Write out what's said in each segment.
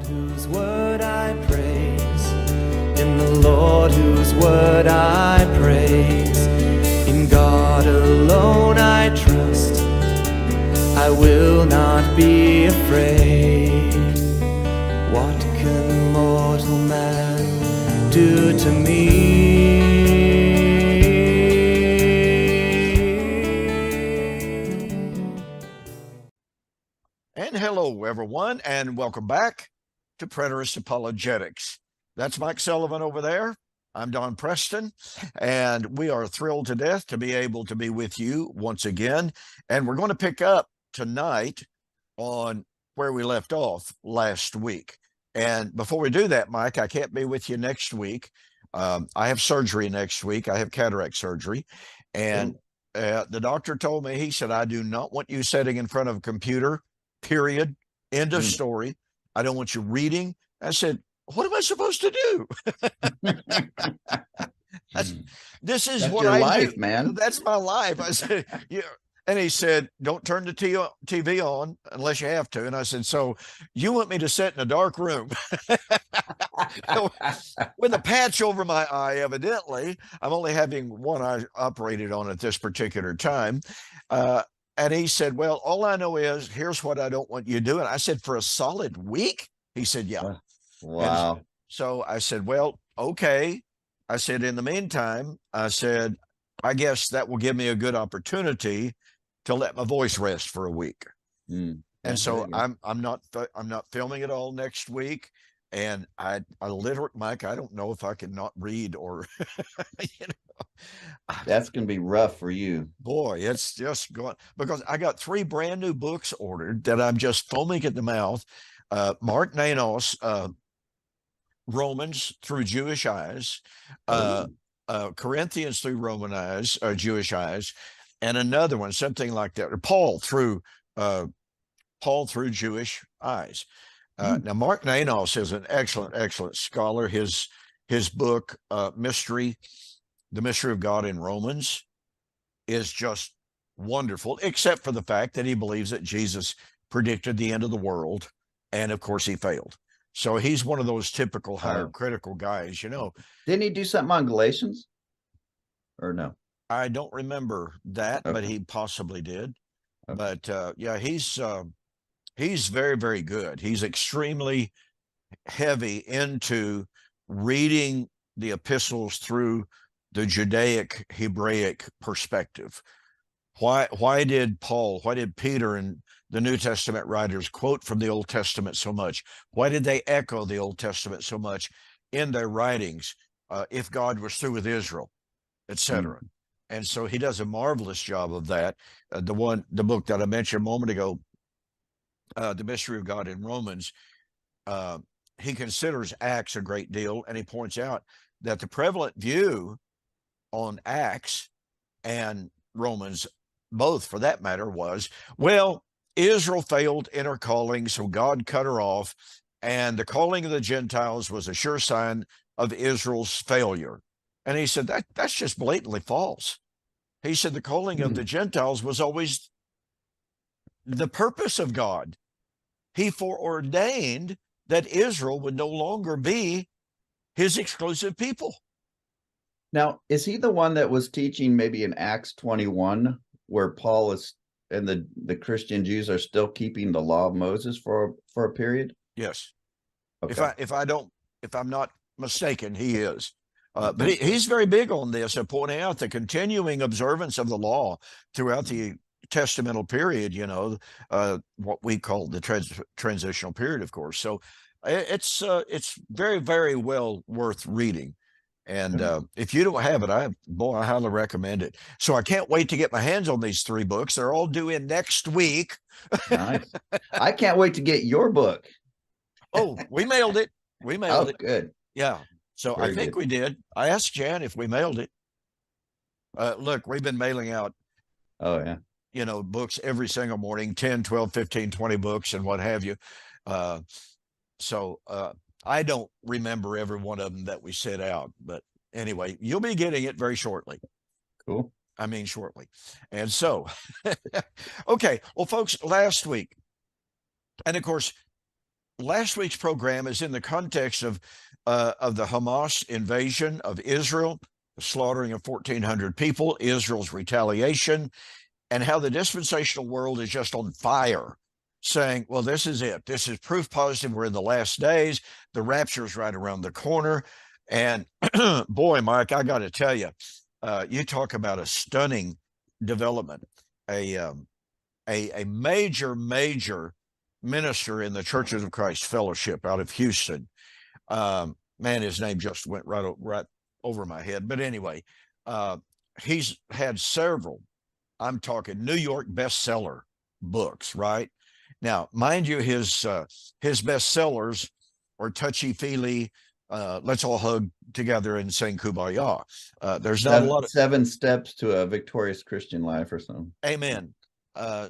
whose word I praise, in the Lord whose word I praise, in God alone I trust, I will not be afraid. What can mortal man do to me? And hello, everyone, and welcome back to Preterist Apologetics. That's Mike Sullivan over there. I'm Don Preston, and we are thrilled to death to be able to be with you once again. And we're going to pick up tonight on where we left off last week. And before we do that, Mike, I can't be with you next week. I have surgery next week. I have cataract surgery. And the doctor told me, he said, I do not want you sitting in front of a computer, period, end of story. I don't want you reading. I said, what am I supposed to do? This is That's what your I life, do. man. That's my life. I said, yeah. And he said, don't turn the TV on unless you have to. And I said, so you want me to sit in a dark room with a patch over my eye, evidently. I'm only having one eye operated on at this particular time. And he said, well, all I know is, here's what I don't want you doing. I said, for a solid week? He said, yeah. Wow. And so I said, well, okay. I said, in the meantime, I said, I guess that will give me a good opportunity to let my voice rest for a week. And so I'm not filming it all next week. And I literally, Mike, I don't know if I can not read or, you know. That's going to be rough for you. Boy, it's just going, because I got 3 brand new books ordered that I'm just foaming at the mouth. Mark Nanos, Romans through Jewish eyes, Corinthians through Roman eyes, Jewish eyes, and another one, something like that, or Paul through Jewish eyes. Now, Mark Nanos is an excellent scholar. His book, The Mystery of God in Romans, is just wonderful, except for the fact that he believes that Jesus predicted the end of the world, and of course he failed. So he's one of those typical critical guys, you know. Didn't he do something on Galatians? Or no? I don't remember that, but he possibly did. But yeah, he's very, very good. He's extremely heavy into reading the epistles through the Judaic Hebraic perspective. Why did Peter and the New Testament writers quote from the Old Testament so much? Why did they echo the Old Testament so much in their writings? If God was through with Israel, etc. And so he does a marvelous job of that. The book that I mentioned a moment ago, The Mystery of God in Romans, he considers Acts a great deal, and he points out that the prevalent view on Acts and Romans, both for that matter, was, well, Israel failed in her calling, so God cut her off, and the calling of the Gentiles was a sure sign of Israel's failure. And he said, that's just blatantly false. He said the calling of the Gentiles was always the purpose of God. He foreordained that Israel would no longer be his exclusive people. Now, is he the one that was teaching maybe in Acts 21, where Paul is and the Christian Jews are still keeping the law of Moses for a period? Yes. Okay. If I'm not mistaken, he is. But he's very big on this and pointing out the continuing observance of the law throughout the testamental period, you know, what we call the transitional period, of course. So it's very, very well worth reading. And if you don't have it, I highly recommend it. So I can't wait to get my hands on these 3 books. They're all due in next week. Nice. I can't wait to get your book. Oh, we mailed it. We mailed it. Good. Yeah. So I think we did. I asked Jan if we mailed it. Look, we've been mailing out, you know, books every single morning, 10, 12, 15, 20 books and what have you. So I don't remember every one of them that we set out, but anyway, you'll be getting it very shortly. Cool. I mean, shortly. And so, okay. Well, folks, last week, and of course, last week's program is in the context of the Hamas invasion of Israel, the slaughtering of 1,400 people, Israel's retaliation, and how the dispensational world is just on fire, saying, well, this is it. This is proof positive. We're in the last days. The rapture is right around the corner. And boy, Mike, I got to tell you, you talk about a stunning development. A major minister in the Churches of Christ Fellowship out of Houston. Man, his name just went right over my head. But anyway, he's had several, I'm talking New York bestseller books, right? Now, mind you, his bestsellers are touchy-feely, let's all hug together and sing Kumbaya. There's not a lot of 7 steps to a victorious Christian life or something. Amen.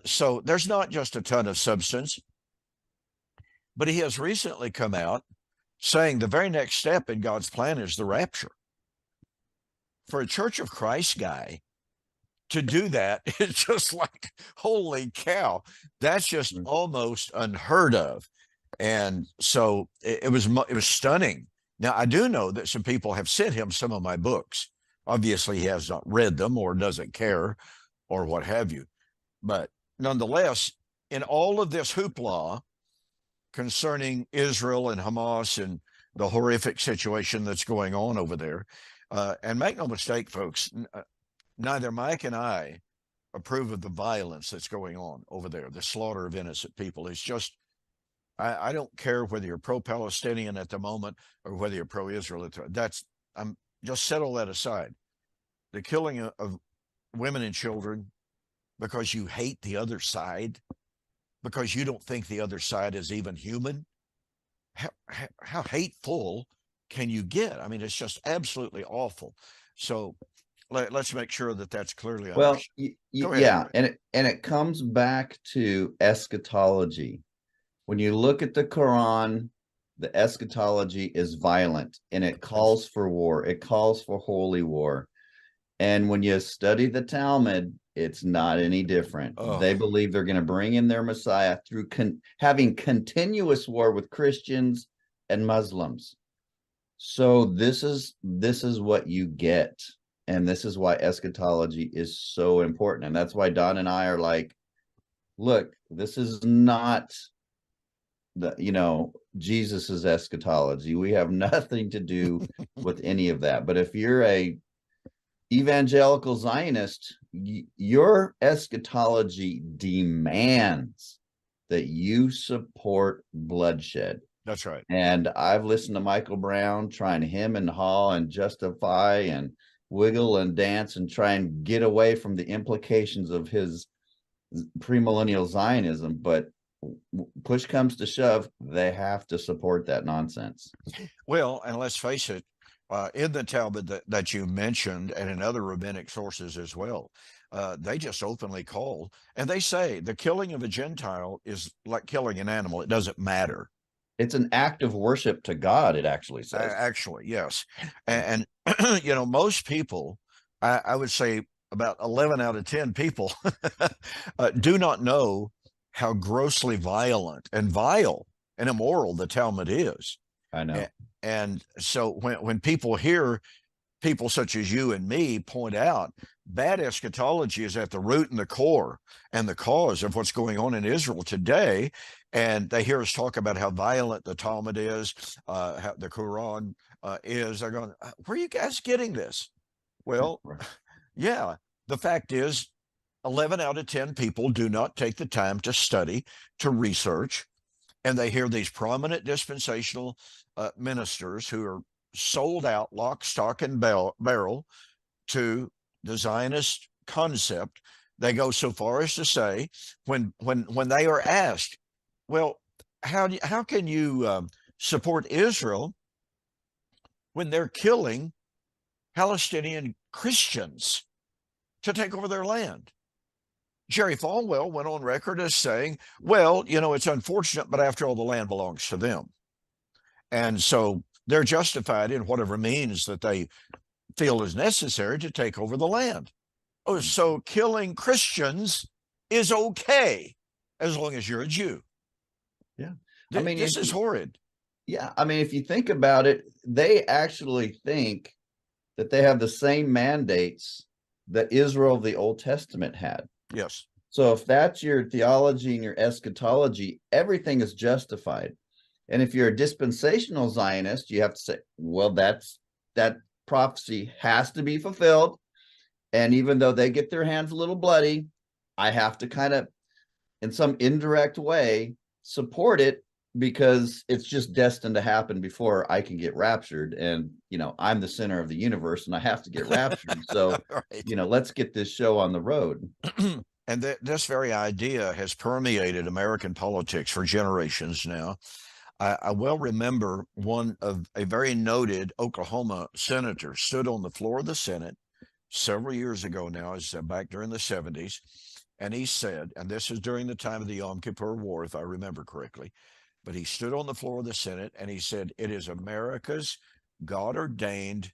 So there's not just a ton of substance, but he has recently come out saying the very next step in God's plan is the rapture. For a Church of Christ guy to do that, it's just like, holy cow, that's just almost unheard of. And so it was stunning. Now, I do know that some people have sent him some of my books. Obviously, he has not read them or doesn't care or what have you. But nonetheless, in all of this hoopla concerning Israel and Hamas and the horrific situation that's going on over there, and make no mistake, folks, neither Mike and I approve of the violence that's going on over there, the slaughter of innocent people. It's just, I don't care whether you're pro-Palestinian at the moment or whether you're pro-Israel. I'm just set all that aside. The killing of women and children because you hate the other side, because you don't think the other side is even human. How hateful can you get? I mean, it's just absolutely awful. So let's make sure that that's clearly understood. Well, yeah, and it comes back to eschatology. When you look at the Quran, the eschatology is violent, and it calls for war. It calls for holy war. And when you study the Talmud, it's not any different. Oh. They believe they're going to bring in their Messiah through having continuous war with Christians and Muslims. So this is what you get. And this is why eschatology is so important. And that's why Don and I are like, look, this is not Jesus's eschatology. We have nothing to do with any of that. But if you're a evangelical Zionist, your eschatology demands that you support bloodshed. That's right. And I've listened to Michael Brown trying to hem and haw and justify and wiggle and dance and try and get away from the implications of his premillennial Zionism. But push comes to shove, they have to support that nonsense. Well, and let's face it, in the Talmud that you mentioned and in other rabbinic sources as well, they just openly call, and they say the killing of a Gentile is like killing an animal. It doesn't matter. It's an act of worship to God, it actually says. Actually, yes. And most people, I would say about 11 out of 10 people do not know how grossly violent and vile and immoral the Talmud is. I know. And so when people hear people such as you and me point out bad eschatology is at the root and the core and the cause of what's going on in Israel today, and they hear us talk about how violent the Talmud is, how the Quran is, they're going, where are you guys getting this? Well, yeah, the fact is 11 out of 10 people do not take the time to study, to research, and they hear these prominent dispensational ministers who are sold out lock, stock, and barrel to the Zionist concept. They go so far as to say, when they are asked, well, how can you support Israel when they're killing Palestinian Christians to take over their land? Jerry Falwell went on record as saying, well, it's unfortunate, but after all, the land belongs to them. And so they're justified in whatever means that they feel is necessary to take over the land. Oh, so killing Christians is okay as long as you're a Jew. Yeah. I mean, This is horrid. Yeah, I mean, if you think about it, they actually think that they have the same mandates that Israel of the Old Testament had. Yes. So if that's your theology and your eschatology, everything is justified. And if you're a dispensational Zionist, you have to say, well, that prophecy has to be fulfilled. And even though they get their hands a little bloody, I have to kind of, in some indirect way, support it because it's just destined to happen before I can get raptured. And, I'm the center of the universe and I have to get raptured. So, Right. let's get this show on the road. And this very idea has permeated American politics for generations now. I well remember a very noted Oklahoma senator stood on the floor of the Senate several years ago now, back during the 70s, and he said, and this is during the time of the Yom Kippur War, if I remember correctly, but he stood on the floor of the Senate and he said, it is America's God-ordained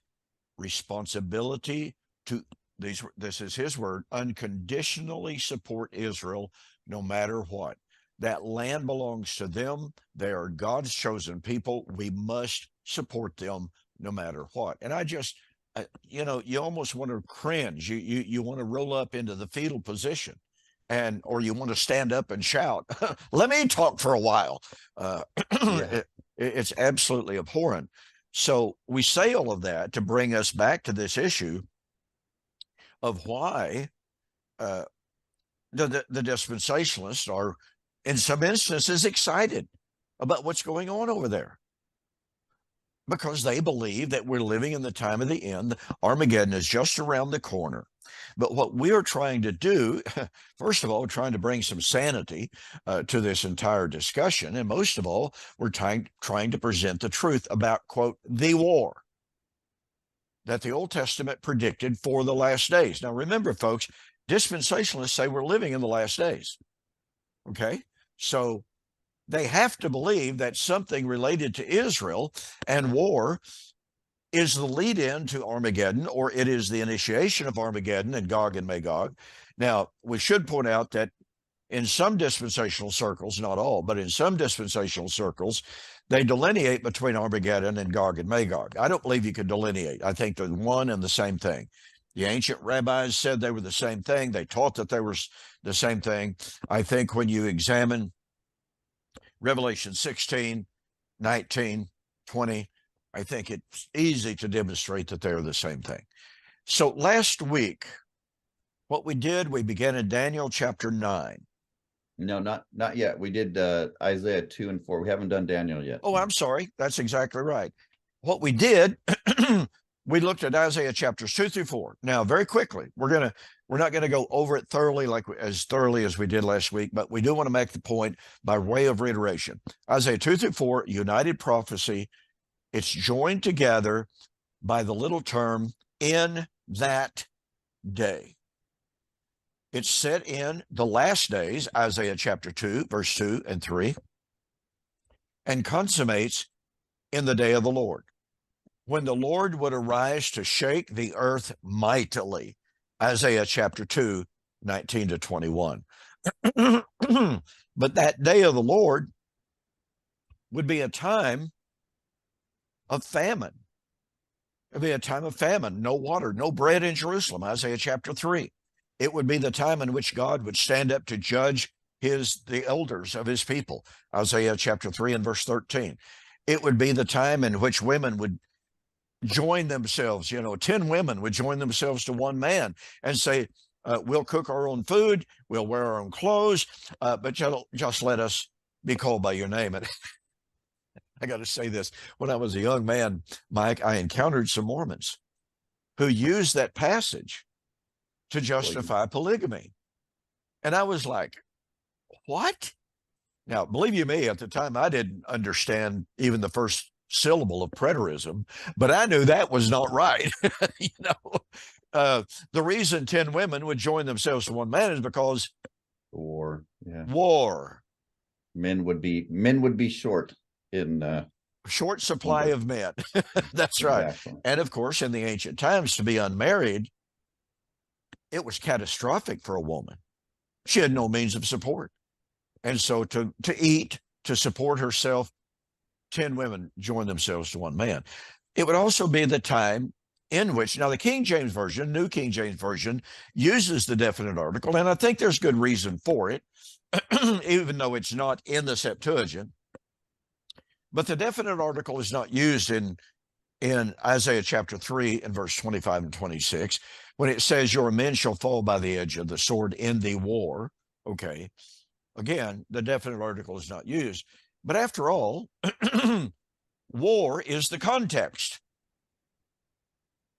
responsibility to, this is his word, unconditionally support Israel no matter what. That land belongs to them. They are God's chosen people. We must support them no matter what. And I just, you almost want to cringe. You want to roll up into the fetal position, or you want to stand up and shout, let me talk for a while. It's absolutely abhorrent. So we say all of that to bring us back to this issue of why the dispensationalists are, in some instances, excited about what's going on over there, because they believe that we're living in the time of the end. Armageddon is just around the corner. But what we are trying to do, first of all, we're trying to bring some sanity to this entire discussion. And most of all, we're trying to present the truth about, quote, the war that the Old Testament predicted for the last days. Now, remember, folks, dispensationalists say we're living in the last days. Okay? So they have to believe that something related to Israel and war is the lead in to Armageddon, or it is the initiation of Armageddon and Gog and Magog. Now, we should point out that in some dispensational circles, not all, but in some dispensational circles, they delineate between Armageddon and Gog and Magog. I don't believe you can delineate. I think they're one and the same thing. The ancient rabbis said they were the same thing. They taught that they were the same thing. I think when you examine Revelation 16, 19, 20, I think it's easy to demonstrate that they're the same thing. So last week, what we did, we began in Daniel chapter 9. No, not yet. We did Isaiah 2 and 4. We haven't done Daniel yet. Oh, I'm sorry. That's exactly right. What we did, we looked at Isaiah chapters 2 through 4. Now, very quickly, we're not going to go over it thoroughly as thoroughly as we did last week, but we do want to make the point by way of reiteration. Isaiah 2 through 4, united prophecy. It's joined together by the little term, in that day. It's set in the last days, Isaiah chapter 2, verse 2 and 3, and consummates in the day of the Lord, when the Lord would arise to shake the earth mightily, Isaiah chapter 2, 19 to 21. But that day of the Lord would be a time of famine. It would be a time of famine, no water, no bread in Jerusalem, Isaiah chapter 3. It would be the time in which God would stand up to judge the elders of his people, Isaiah chapter 3 and verse 13. It would be the time in which women would join themselves, 10 women would join themselves to one man and say, we'll cook our own food, we'll wear our own clothes, but just let us be called by your name. And I got to say this, when I was a young man, Mike, I encountered some Mormons who used that passage to justify polygamy. And I was like, what? Now, believe you me, at the time, I didn't understand even the first syllable of preterism, but I knew that was not right. The reason 10 women would join themselves to one man is because war. Men would be short in short supply of men. That's right. Exactly. And of course, in the ancient times, to be unmarried, it was catastrophic for a woman. She had no means of support. And so to eat to support herself, 10 women join themselves to one man. It would also be the time in which, now the King James Version, New King James Version, uses the definite article, and I think there's good reason for it, even though it's not in the Septuagint. But the definite article is not used in Isaiah chapter 3 and verse 25 and 26, when it says, your men shall fall by the edge of the sword in the war. Okay. Again, the definite article is not used. But after all, war is the context.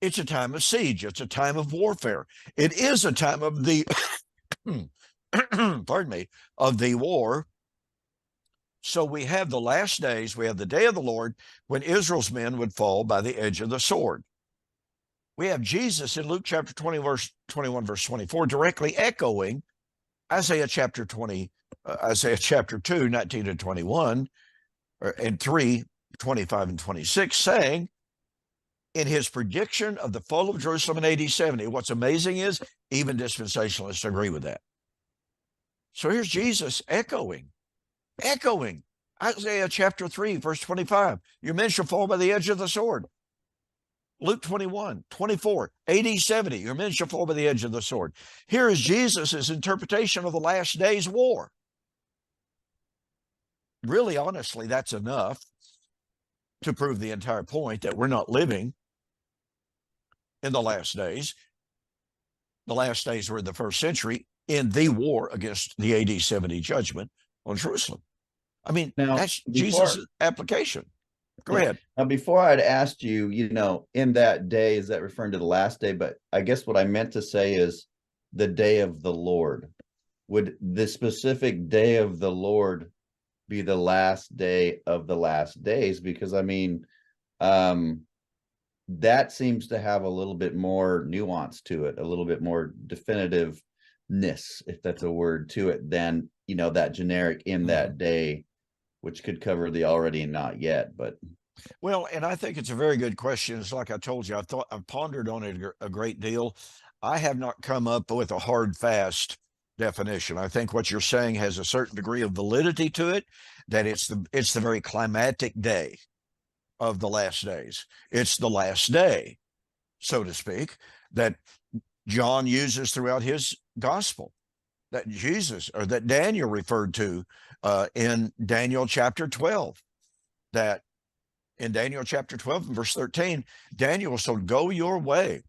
It's a time of siege. It's a time of warfare. It is a time of the, pardon me, of the war. So we have the last days, we have the day of the Lord when Israel's men would fall by the edge of the sword. We have Jesus in Luke chapter 20, verse 21, verse 24, directly echoing Isaiah chapter 2, 19 and 21, and 3, 25 and 26, saying, in his prediction of the fall of Jerusalem in AD 70, what's amazing is even dispensationalists agree with that. So here's Jesus echoing Isaiah chapter 3, verse 25. Your men shall fall by the edge of the sword. Luke 21, 24, AD 70. Your men shall fall by the edge of the sword. Here is Jesus' interpretation of the last days war. Really, honestly, that's enough to prove the entire point that we're not living in the last days. The last days were in the first century in the war against the AD 70 judgment on Jerusalem. I mean, now, that's Jesus' application. Go ahead. Now, before I'd asked you, in that day, is that referring to the last day? But I guess what I meant to say is the day of the Lord. Would the specific day of the Lord be the last day of the last days? Because, I mean, that seems to have a little bit more nuance to it, a little bit more definitiveness, if that's a word, to it than, that generic in that day, which could cover the already and not yet. But well, and I think it's a very good question. It's like I told you, I've pondered on it a great deal. I have not come up with a hard, fast definition. I think what you're saying has a certain degree of validity to it, that it's the very climatic day of the last days. It's the last day, so to speak, that John uses throughout his gospel, that Jesus, or that Daniel referred to in Daniel chapter 12, that in Daniel chapter 12 and verse 13, Daniel said, go your way.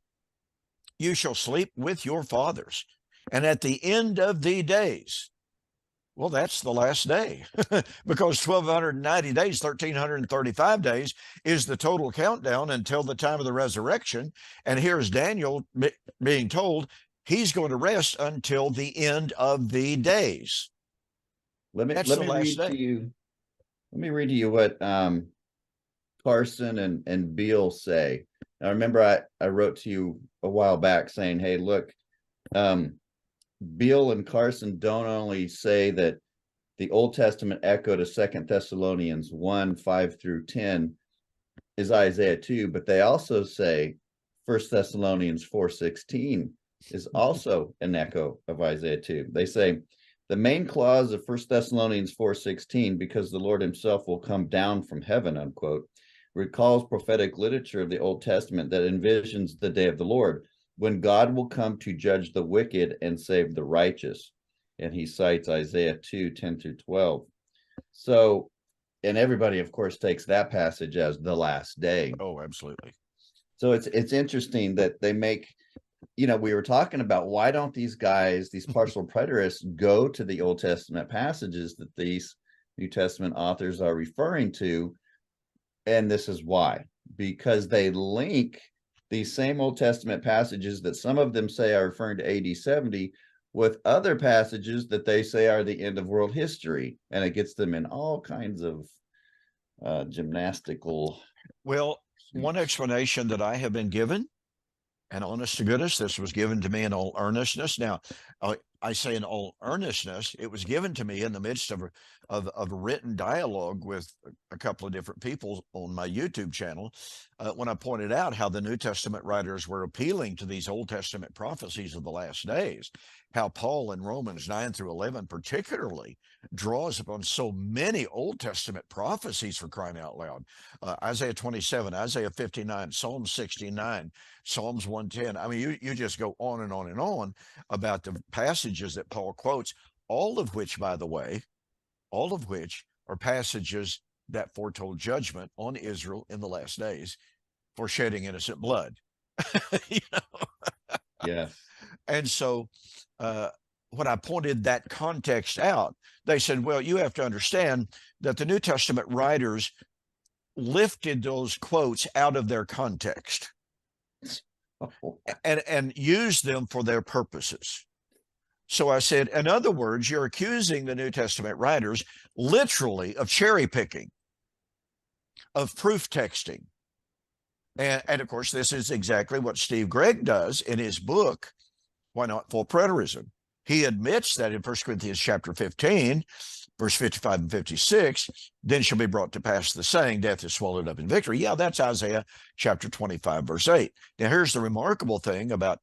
You shall sleep with your fathers. And at the end of the days, well, that's the last day, because 1,290 days, 1,335 days is the total countdown until the time of the resurrection. And here's Daniel being told he's going to rest until the end of the days. Let me read to you what Carson and Beale say. Now, remember, I wrote to you a while back saying, hey, look, Beale and Carson don't only say that the Old Testament echo to 2 Thessalonians 1, 5 through 10 is Isaiah 2, but they also say 1 Thessalonians 4:16 is also an echo of Isaiah 2. They say, the main clause of 1 Thessalonians 4:16, because the Lord himself will come down from heaven, unquote, recalls prophetic literature of the Old Testament that envisions the day of the Lord, when God will come to judge the wicked and save the righteous. And he cites Isaiah 2, 10 through 12. So, and everybody, of course, takes that passage as the last day. Oh, absolutely. So it's interesting that they make, we were talking about, why don't these guys, these partial preterists, go to the Old Testament passages that these New Testament authors are referring to? And this is why, because they link these same Old Testament passages that some of them say are referring to AD 70 with other passages that they say are the end of world history. And it gets them in all kinds of gymnastical. Well, one explanation that I have been given, and honest to goodness, this was given to me in all earnestness. Now, I say in all earnestness, it was given to me in the midst of of written dialogue with a couple of different people on my YouTube channel when I pointed out how the New Testament writers were appealing to these Old Testament prophecies of the last days, how Paul in Romans 9 through 11 particularly draws upon so many Old Testament prophecies, for crying out loud. Isaiah 27, Isaiah 59, Psalm 69, Psalms 110. I mean, you just go on and on and on about the passages that Paul quotes, all of which, by the way, all of which are passages that foretold judgment on Israel in the last days for shedding innocent blood. You know? Yes. And so when I pointed that context out, they said, well, you have to understand that the New Testament writers lifted those quotes out of their context and used them for their purposes. So I said, in other words, you're accusing the New Testament writers literally of cherry picking, of proof texting. And of course, this is exactly what Steve Gregg does in his book, Why Not Full Preterism. He admits that in 1 Corinthians chapter 15, verse 55 and 56, then shall be brought to pass the saying, death is swallowed up in victory. Yeah, that's Isaiah chapter 25, verse 8. Now, here's the remarkable thing about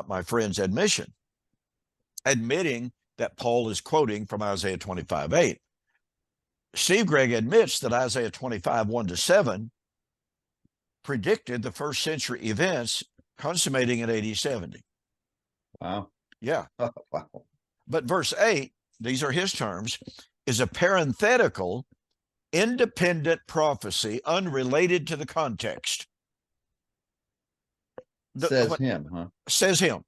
my friend's admission. Admitting that Paul is quoting from Isaiah 25, 8. Steve Gregg admits that Isaiah 25, 1 to 7 predicted the first century events consummating in AD 70. Wow. Yeah. Wow. But verse 8, these are his terms, is a parenthetical, independent prophecy unrelated to the context. Says him, huh? Says him.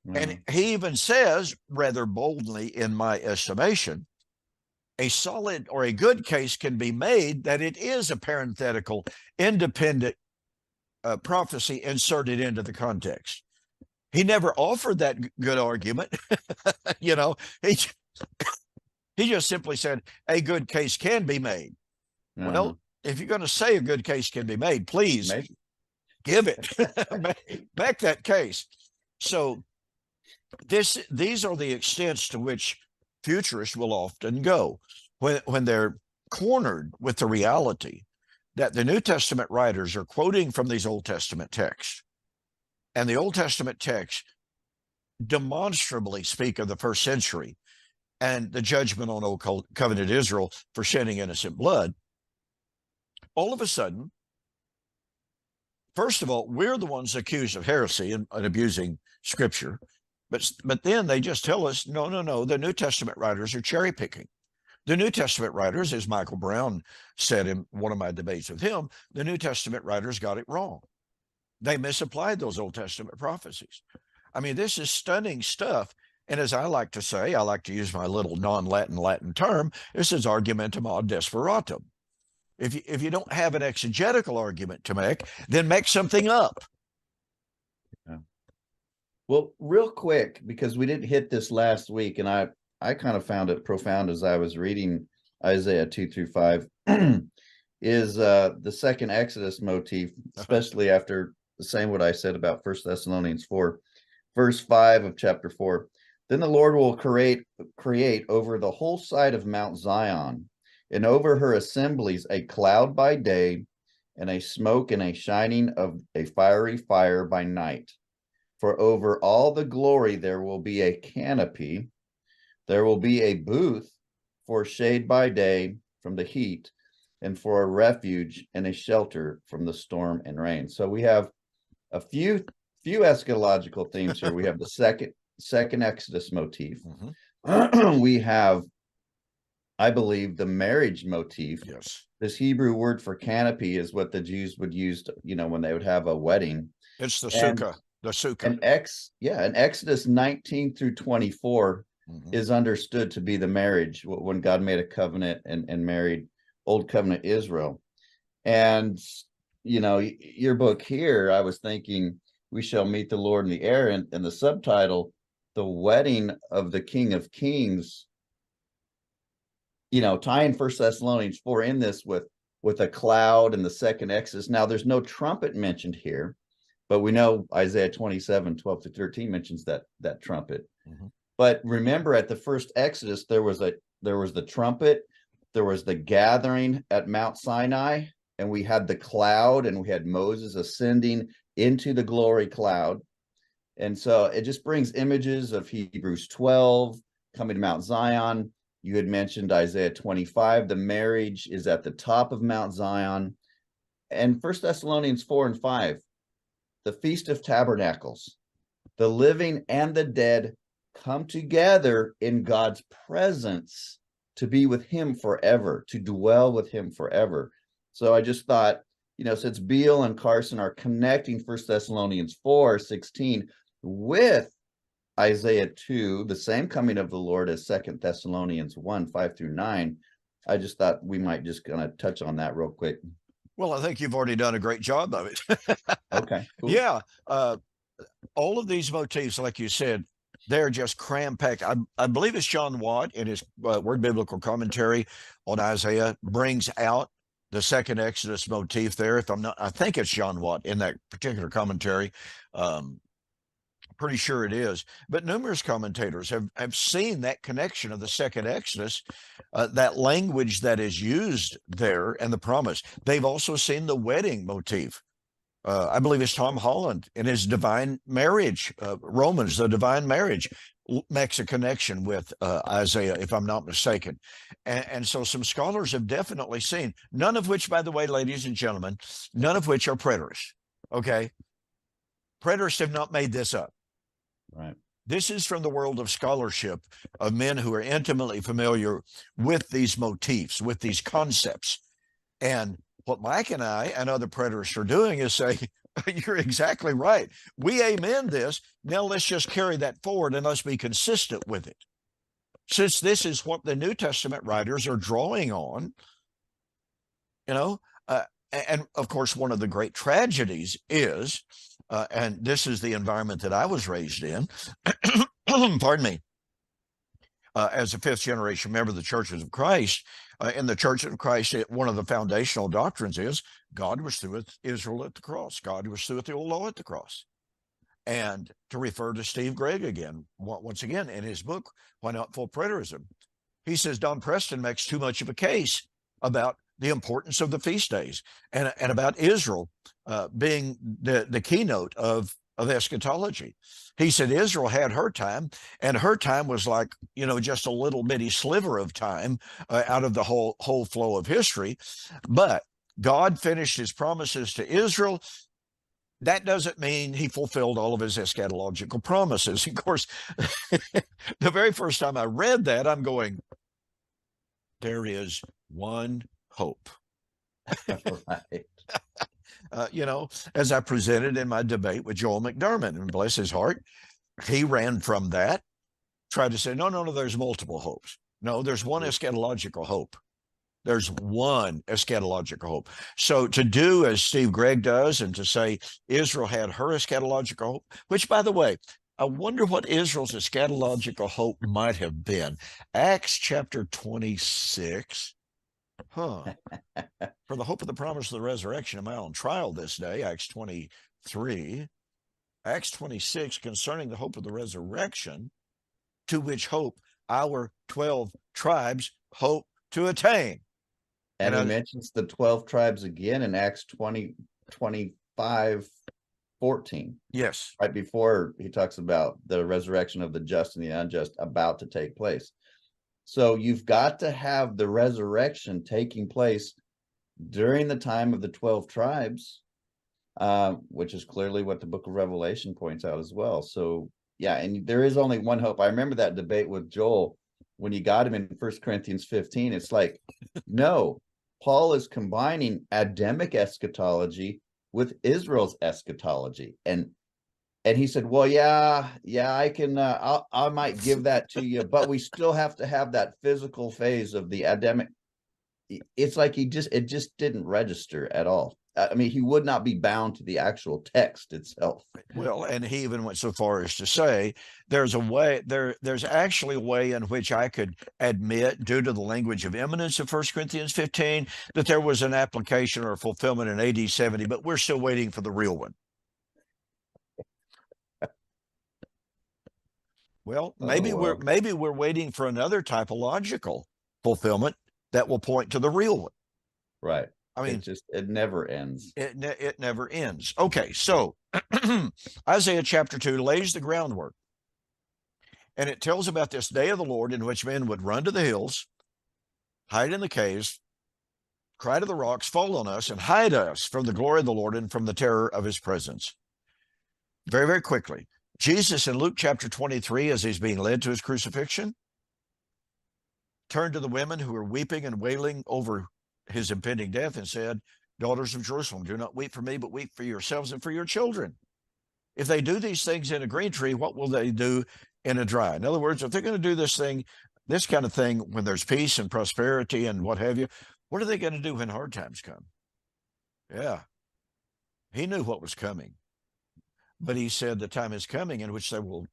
Mm-hmm. And he even says, rather boldly in my estimation, a solid or a good case can be made that it is a parenthetical, independent prophecy inserted into the context. He never offered that good argument. You know, he just simply said a good case can be made. Mm-hmm. Well, if you're going to say a good case can be made, please give it. Make that case. So these are the extents to which futurists will often go when they're cornered with the reality that the New Testament writers are quoting from these Old Testament texts. And the Old Testament texts demonstrably speak of the first century and the judgment on Old Covenant Israel for shedding innocent blood. All of a sudden, first of all, we're the ones accused of heresy and abusing Scripture. But then they just tell us, no, the New Testament writers are cherry picking. The New Testament writers, as Michael Brown said in one of my debates with him, the New Testament writers got it wrong. They misapplied those Old Testament prophecies. I mean, this is stunning stuff. And as I like to say, I like to use my little Latin term, this is argumentum ad desperatum. If you don't have an exegetical argument to make, then make something up. Yeah. Well, real quick, because we didn't hit this last week, and I kind of found it profound as I was reading Isaiah 2 through 5, is the second Exodus motif, especially after saying what I said about 1 Thessalonians 4, verse 5 of chapter 4. Then the Lord will create over the whole side of Mount Zion and over her assemblies a cloud by day and a smoke and a shining of a fiery fire by night. For over all the glory there will be a canopy. There will be a booth for shade by day from the heat and for a refuge and a shelter from the storm and rain. So we have a few eschatological themes here. We have the second Exodus motif. Mm-hmm. We have, I believe, the marriage motif. Yes. This Hebrew word for canopy is what the Jews would use to, when they would have a wedding. It's the sukkah. The sukkah. And Exodus 19 through 24 is understood to be the marriage when God made a covenant and married Old Covenant Israel. And, your book here, I was thinking, we shall meet the Lord in the air, and the subtitle, the wedding of the King of Kings, tying 1 Thessalonians 4 in this with a cloud and the second Exodus. Now, there's no trumpet mentioned here, but we know Isaiah 27, 12 to 13 mentions that trumpet. Mm-hmm. But remember, at the first Exodus, there was the trumpet, there was the gathering at Mount Sinai, and we had the cloud, and we had Moses ascending into the glory cloud. And so it just brings images of Hebrews 12, coming to Mount Zion. You had mentioned Isaiah 25, the marriage is at the top of Mount Zion. And 1 Thessalonians 4 and 5, the Feast of Tabernacles, the living and the dead come together in God's presence to be with him forever, to dwell with him forever. So I just thought, since Beale and Carson are connecting 1 Thessalonians 4:16 with Isaiah 2, the same coming of the Lord as 2 Thessalonians 1:5-9, I just thought we might just gonna touch on that real quick. Well, I think you've already done a great job of it. Okay, cool. Yeah. All of these motifs, like you said, they're just cram-packed. I believe it's John Watt in his Word Biblical Commentary on Isaiah brings out the second Exodus motif there. If I'm not, I think it's John Watt in that particular commentary. Pretty sure it is. But numerous commentators have seen that connection of the second Exodus, that language that is used there and the promise. They've also seen the wedding motif. I believe it's Tom Holland in his divine marriage, Romans, the divine marriage, makes a connection with Isaiah, if I'm not mistaken. And so some scholars have definitely seen, none of which, by the way, ladies and gentlemen, none of which are preterists. Okay? Preterists have not made this up. Right. This is from the world of scholarship of men who are intimately familiar with these motifs, with these concepts. And what Mike and I and other preterists are doing is say, you're exactly right. We amen this. Now let's just carry that forward and let's be consistent with it. Since this is what the New Testament writers are drawing on, and of course, one of the great tragedies is, and this is the environment that I was raised in, pardon me, as a fifth generation member of the Churches of Christ. In the Church of Christ, one of the foundational doctrines is God was through with Israel at the cross. God was through with the old law at the cross. And to refer to Steve Gregg again, once again, in his book, Why Not Full Preterism, he says Don Preston makes too much of a case about the importance of the feast days and about Israel being the keynote of eschatology. He said Israel had her time, and her time was like, just a little bitty sliver of time out of the whole flow of history. But God finished his promises to Israel. That doesn't mean he fulfilled all of his eschatological promises. Of course, the very first time I read that, I'm going, there is one hope. Right. As I presented in my debate with Joel McDermott, and bless his heart, he ran from that, tried to say, no, there's multiple hopes. No, there's one eschatological hope. There's one eschatological hope. So to do as Steve Gregg does and to say Israel had her eschatological hope, which, by the way, I wonder what Israel's eschatological hope might have been. Acts chapter 26. For the hope of the promise of the resurrection, am I on trial this day? Acts 23. Acts 26, concerning the hope of the resurrection, to which hope our 12 tribes hope to attain. And he mentions the 12 tribes again in Acts 25:14. Yes. Right before he talks about the resurrection of the just and the unjust about to take place. So you've got to have the resurrection taking place during the time of the 12 tribes, which is clearly what the book of Revelation points out as well. So, yeah, and there is only one hope. I remember that debate with Joel when you got him in 1 Corinthians 15. It's like, no, Paul is combining Adamic eschatology with Israel's eschatology. And he said, well, yeah, I can, I might give that to you, but we still have to have that physical phase of the Adamic. It's like it just didn't register at all. I mean, he would not be bound to the actual text itself. Well, and he even went so far as to say there's actually a way in which I could admit, due to the language of imminence of 1 Corinthians 15, that there was an application or fulfillment in AD 70, but we're still waiting for the real one. Well, maybe we're waiting for another typological fulfillment that will point to the real one. Right. I mean, it never ends. It never ends. Okay, so Isaiah chapter 2 lays the groundwork. And it tells about this day of the Lord in which men would run to the hills, hide in the caves, cry to the rocks, fall on us, and hide us from the glory of the Lord and from the terror of his presence. Very, very quickly. Jesus in Luke chapter 23, as he's being led to his crucifixion, turned to the women who were weeping and wailing over his impending death and said, "Daughters of Jerusalem, do not weep for me, but weep for yourselves and for your children. If they do these things in a green tree, what will they do in a dry?" In other words, if they're going to do this kind of thing, when there's peace and prosperity and what have you, what are they going to do when hard times come? Yeah. He knew what was coming. But he said the time is coming in which they will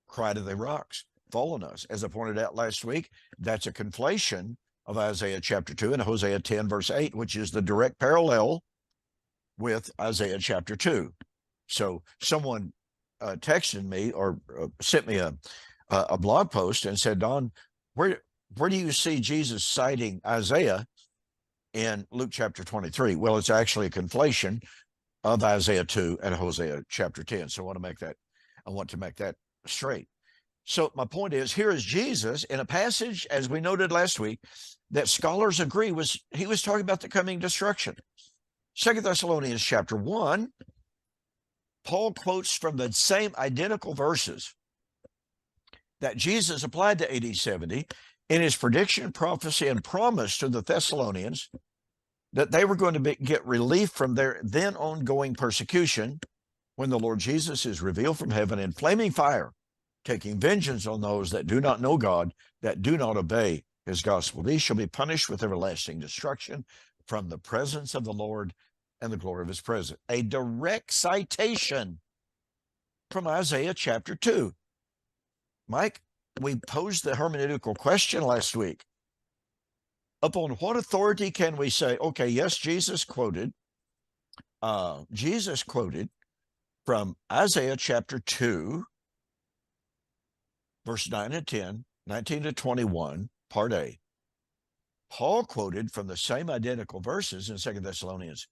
cry to the rocks, fall on us. As I pointed out last week, that's a conflation of Isaiah chapter 2 and Hosea 10, verse 8, which is the direct parallel with Isaiah chapter 2. So someone texted me or sent me a blog post and said, "Don, where do you see Jesus citing Isaiah in Luke chapter 23? Well, it's actually a conflation of Isaiah 2 and Hosea chapter 10. So I want to make that straight. So my point is, here is Jesus in a passage, as we noted last week, that scholars agree he was talking about the coming destruction. 2 Thessalonians chapter 1, Paul quotes from the same identical verses that Jesus applied to AD 70 in his prediction, prophecy, and promise to the Thessalonians that they were going to get relief from their then ongoing persecution when the Lord Jesus is revealed from heaven in flaming fire, taking vengeance on those that do not know God, that do not obey his gospel. These shall be punished with everlasting destruction from the presence of the Lord and the glory of his presence. A direct citation from Isaiah chapter 2. Mike, we posed the hermeneutical question last week. Upon what authority can we say, okay, yes, Jesus quoted from Isaiah chapter 2, verse 9 and 10, 19 to 21, part A. Paul quoted from the same identical verses in 2 Thessalonians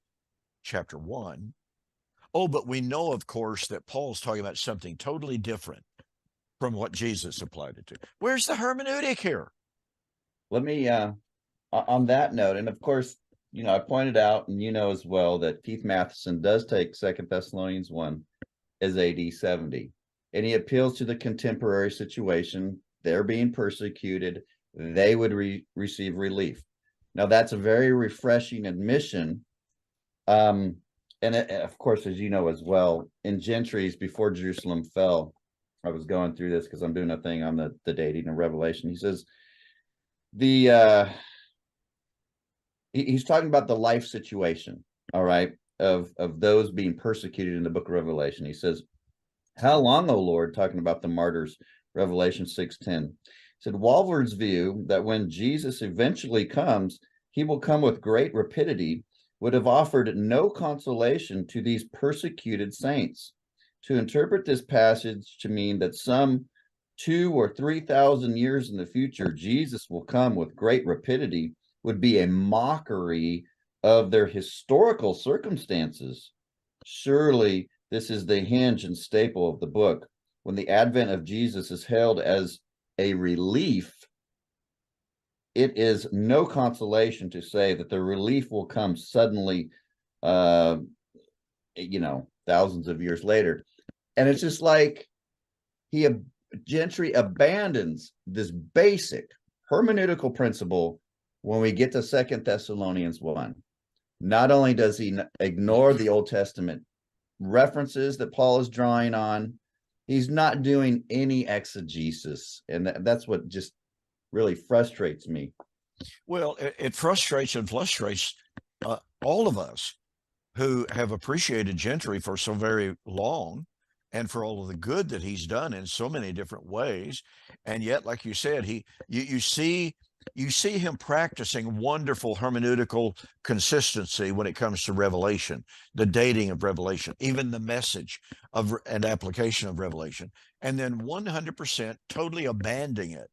chapter 1. Oh, but we know, of course, that Paul's talking about something totally different from what Jesus applied it to. Where's the hermeneutic here? Let me, on that note, and of course, I pointed out, and as well, that Keith Matheson does take 2 Thessalonians 1 as AD 70. And he appeals to the contemporary situation. They're being persecuted. They would receive relief. Now, that's a very refreshing admission. And of course, as you know as well, in Gentry's Before Jerusalem Fell, I was going through this because I'm doing a thing on the dating and Revelation. He says he's talking about the life situation, all right, of those being persecuted in the book of Revelation. He says, "How long, O Lord," talking about the martyrs, Revelation 6:10. He said, "Walvoord's view that when Jesus eventually comes, he will come with great rapidity would have offered no consolation to these persecuted saints. To interpret this passage to mean that some 2,000 or 3,000 years in the future, Jesus will come with great rapidity would be a mockery of their historical circumstances. Surely this is the hinge and staple of the book. When the advent of Jesus is hailed as a relief, it is no consolation to say that the relief will come suddenly, thousands of years later." And it's just like Gentry abandons this basic hermeneutical principle when we get to 2 Thessalonians 1. Not only does he ignore the Old Testament references that Paul is drawing on, he's not doing any exegesis. And that's what just really frustrates me. Well, it frustrates and frustrates all of us who have appreciated Gentry for so very long and for all of the good that he's done in so many different ways. And yet, like you said, you see him practicing wonderful hermeneutical consistency when it comes to Revelation, the dating of Revelation, even the message of and application of Revelation, and then 100% totally abandoning it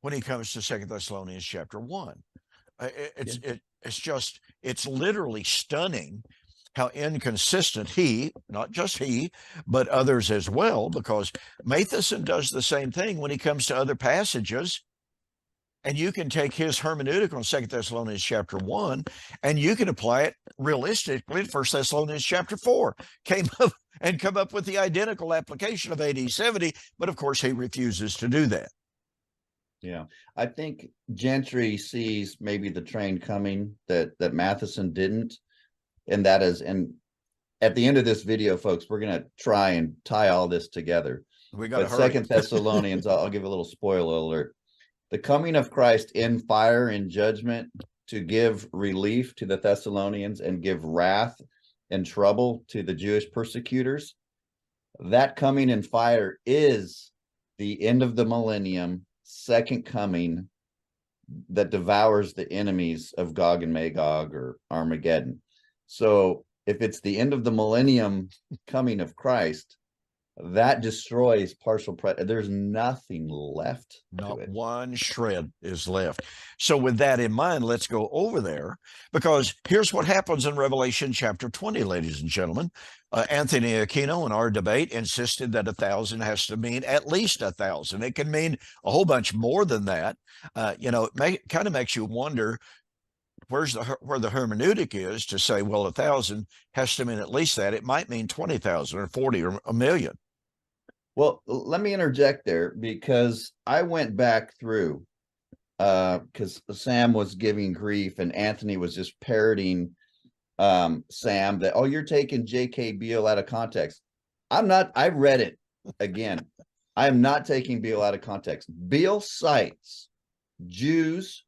when he comes to 2 Thessalonians chapter 1. It's literally stunning how inconsistent he, not just he, but others as well, because Matheson does the same thing when he comes to other passages. And you can take his hermeneutical in 2 Thessalonians chapter 1, and you can apply it realistically in 1 Thessalonians chapter 4. Come up with the identical application of AD 70, but of course he refuses to do that. Yeah, I think Gentry sees maybe the train coming that Matheson didn't, and that is, and at the end of this video, folks, we're going to try and tie all this together. We got to hurry. Second Thessalonians, I'll give a little spoiler alert. The coming of Christ in fire and judgment to give relief to the Thessalonians and give wrath and trouble to the Jewish persecutors. That coming in fire is the end of the millennium, second coming that devours the enemies of Gog and Magog or Armageddon. So if it's the end of the millennium coming of Christ, that destroys partial there's nothing left. Not one shred is left. So with that in mind, let's go over there, because here's what happens in Revelation chapter 20, ladies and gentlemen. Anthony Aquino in our debate insisted that 1,000 has to mean at least 1,000. It can mean a whole bunch more than that. It kind of makes you wonder where the hermeneutic is to say, well, 1,000 has to mean at least that. It might mean 20,000 or 40 or a million. Well, let me interject there, because I went back through, because Sam was giving grief and Anthony was just parroting Sam that, oh, you're taking J.K. Beale out of context. I'm not. I read it again. I am not taking Beale out of context. Beale cites Jews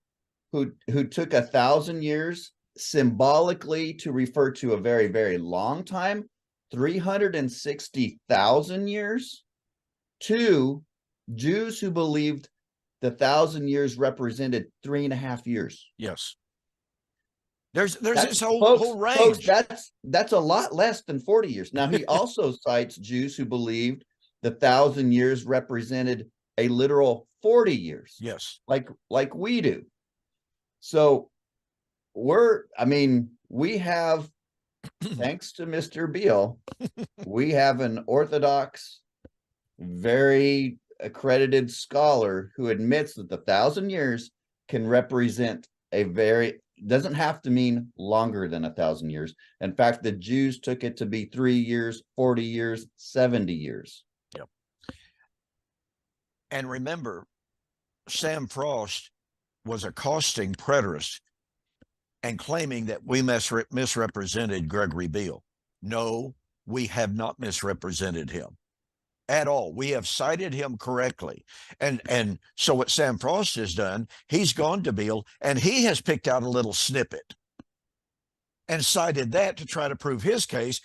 who took 1,000 years symbolically to refer to a very, very long time, 360,000 years, to Jews who believed the 1,000 years represented 3.5 years. Yes. There's this whole range. Folks, that's a lot less than 40 years. Now, he also cites Jews who believed the 1,000 years represented a literal 40 years. Yes. Like we do. So we have, thanks to Mr. Beale, we have an Orthodox, very accredited scholar who admits that the 1,000 years can represent doesn't have to mean longer than 1,000 years. In fact, the Jews took it to be 3 years, 40 years, 70 years. Yep. And remember, Sam Frost was accosting preterists and claiming that we misrepresented Gregory Beale. No, we have not misrepresented him at all. We have cited him correctly. And so what Sam Frost has done, he's gone to Beale and he has picked out a little snippet and cited that to try to prove his case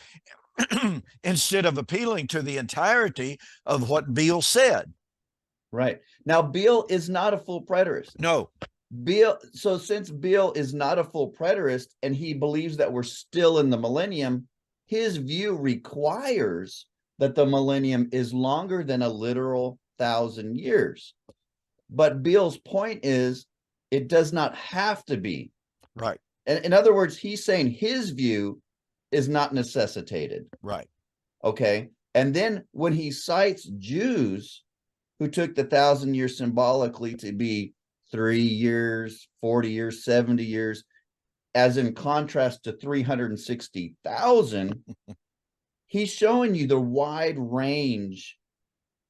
instead of appealing to the entirety of what Beale said. Right. Now, Beale is not a full preterist. No. So since Beale is not a full preterist and he believes that we're still in the millennium, his view requires that the millennium is longer than a literal 1,000 years. But Beale's point is it does not have to be. Right. And in other words, he's saying his view is not necessitated. Right. Okay. And then when he cites Jews who took the 1,000 years symbolically to be 3 years, 40 years, 70 years, as in contrast to 360,000, he's showing you the wide range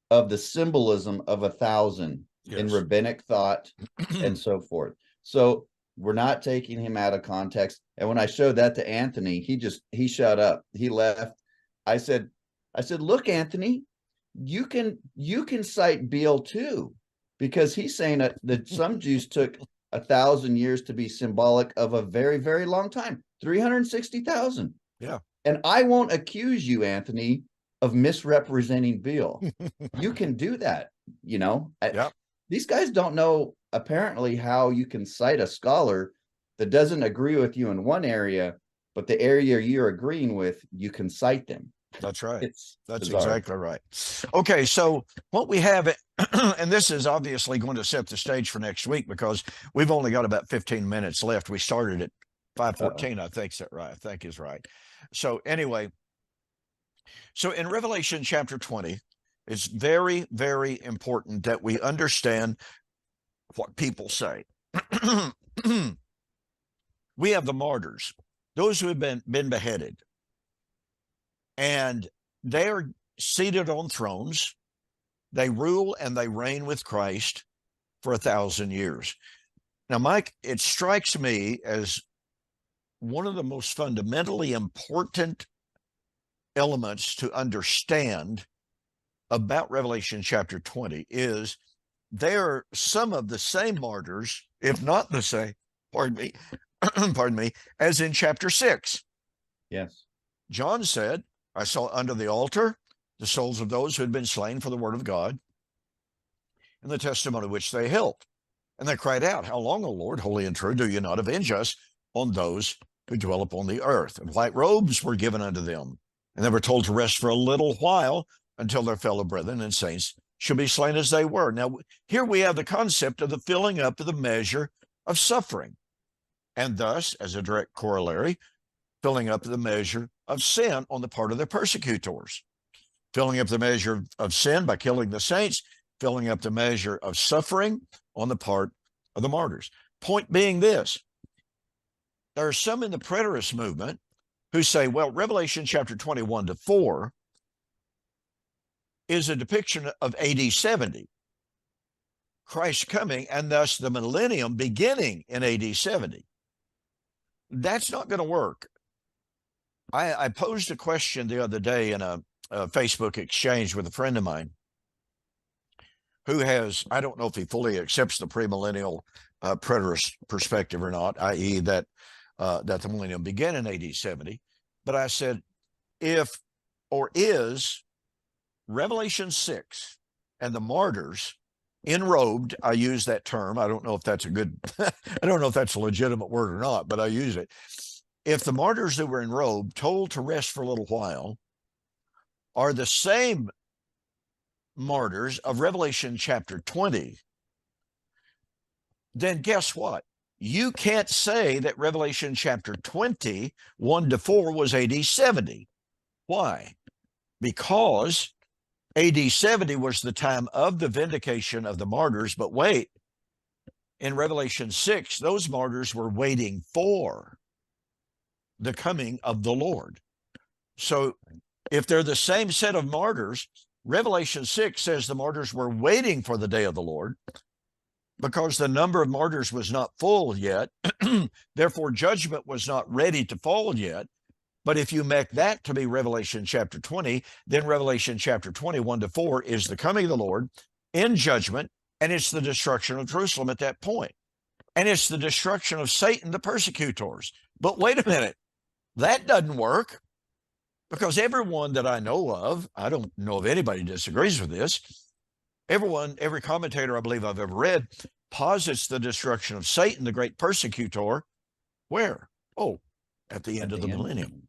of the symbolism of 1,000 in rabbinic thought and so forth. So we're not taking him out of context. And when I showed that to Anthony, he shut up. He left. I said, look, Anthony, you can cite Beale too, because he's saying that some Jews took 1,000 years to be symbolic of a very, very long time, 360,000. Yeah. And I won't accuse you, Anthony, of misrepresenting Beale. You can do that, Yep. These guys don't know, apparently, how you can cite a scholar that doesn't agree with you in one area, but the area you're agreeing with, you can cite them. That's right. It's That's bizarre. exactly right. Okay, so what we have, and this is obviously going to set the stage for next week because we've only got about 15 minutes left. We started at 5:14, I think. Is that right? I think is right. So anyway, so in Revelation chapter 20, it's very, very important that we understand what people say. We have the martyrs, those who have been beheaded, and they are seated on thrones. They rule and they reign with Christ for 1,000 years. Now, Mike, it strikes me as one of the most fundamentally important elements to understand about Revelation chapter 20 is they are some of the same martyrs, if not the same, pardon me, as in chapter 6. Yes. John said, I saw under the altar the souls of those who had been slain for the word of God and the testimony which they held. And they cried out, how long, O Lord, holy and true, do you not avenge us on those who dwell upon the earth? And white robes were given unto them, and they were told to rest for a little while until their fellow brethren and saints should be slain as they were. Now, here we have the concept of the filling up of the measure of suffering, and thus, as a direct corollary, filling up the measure of sin on the part of their persecutors, filling up the measure of sin by killing the saints, filling up the measure of suffering on the part of the martyrs. Point being this, there are some in the Preterist movement who say, well, Revelation chapter 21-4 is a depiction of AD 70, Christ coming, and thus the millennium beginning in AD 70. That's not going to work. I posed a question the other day in a Facebook exchange with a friend of mine who has, I don't know if he fully accepts the premillennial preterist perspective or not, i.e. that the millennium began in AD 70. But I said, if or is Revelation 6 and the martyrs enrobed, I use that term, I don't know if that's a good, I don't know if that's a legitimate word or not, but I use it. If the martyrs that were enrobed, told to rest for a little while, are the same martyrs of Revelation chapter 20, then guess what? You can't say that Revelation chapter 20, 1-4 was AD 70. Why? Because AD 70 was the time of the vindication of the martyrs, but wait, in Revelation 6, those martyrs were waiting for the coming of the Lord. So if they're the same set of martyrs, Revelation 6 says the martyrs were waiting for the day of the Lord because the number of martyrs was not full yet. Therefore, judgment was not ready to fall yet. But if you make that to be Revelation chapter 20, then Revelation chapter 21-4 is the coming of the Lord in judgment, and it's the destruction of Jerusalem at that point. And it's the destruction of Satan, the persecutors. But wait a minute, that doesn't work. Because everyone that I know of, I don't know if anybody disagrees with this, every commentator I believe I've ever read posits the destruction of Satan, the great persecutor, where? Oh, at the end of the millennium.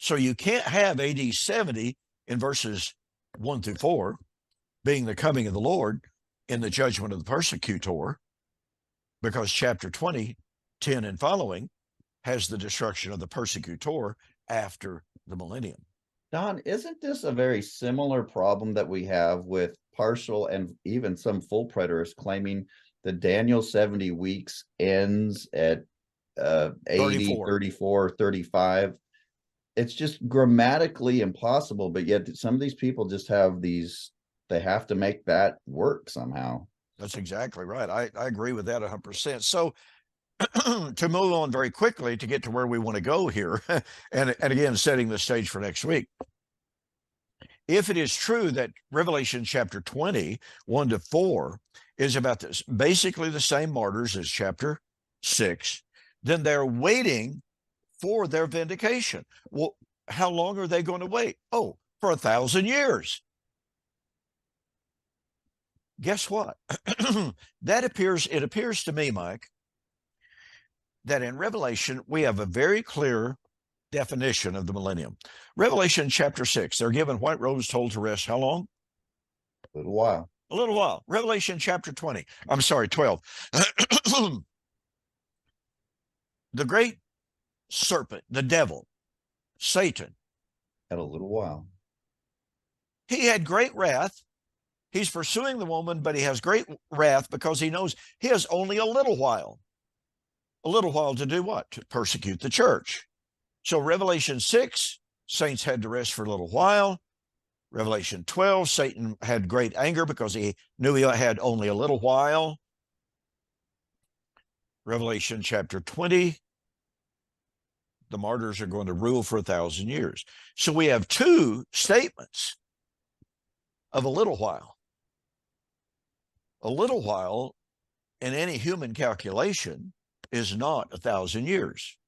So you can't have AD 70 in verses 1-4 being the coming of the Lord in the judgment of the persecutor, because chapter 20, 10 and following has the destruction of the persecutor after the millennium. Don, isn't this a very similar problem that we have with partial and even some full preterists claiming the Daniel 70 weeks ends at 80, 34, 35? It's just grammatically impossible, but yet some of these people just have these, they have to make that work somehow. That's exactly right. I agree with that 100%. So to move on very quickly to get to where we want to go here, and again, setting the stage for next week. If it is true that Revelation chapter 20, 1-4 is about this, basically the same martyrs as chapter 6, then they're waiting for their vindication. Well, how long are they going to wait? Oh, for 1,000 years. Guess what? It appears to me, Mike, that in Revelation, we have a very clear definition of the millennium. Revelation chapter 6, they're given white robes, told to rest. How long? A little while. A little while. Revelation chapter 12. The great serpent, the devil, Satan, Had a little while. he had great wrath. He's pursuing the woman, but he has great wrath because he knows he has only a little while. A little while to do what? To persecute the church. So Revelation 6, saints had to rest for a little while. Revelation 12, Satan had great anger because he knew he had only a little while. Revelation chapter 20, the martyrs are going to rule for 1,000 years. So we have two statements of a little while. A little while in any human calculation is not 1,000 years.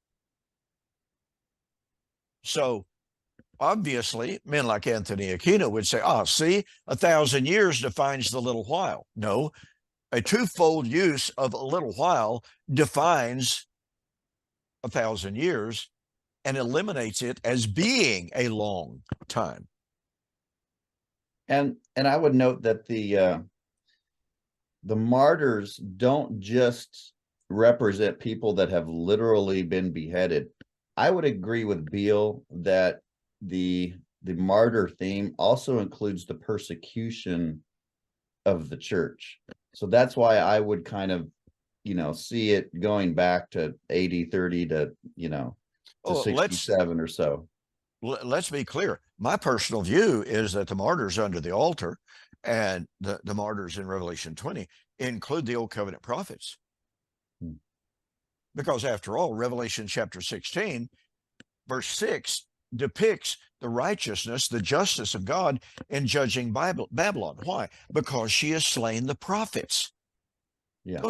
So obviously, men like Anthony Aquino would say, see, 1,000 years defines the little while. No, a twofold use of a little while defines 1,000 years and eliminates it as being a long time. And I would note that the martyrs don't just represent people that have literally been beheaded. I would agree with Beale that the martyr theme also includes the persecution of the church. So that's why I would kind of, see it going back to AD 30 to, to 67 or so. Let's be clear. My personal view is that the martyrs under the altar and the martyrs in Revelation 20 include the Old Covenant prophets. Because after all, Revelation chapter 16, verse 6 depicts the righteousness, the justice of God in judging Babylon. Why? Because she has slain the prophets. Yeah.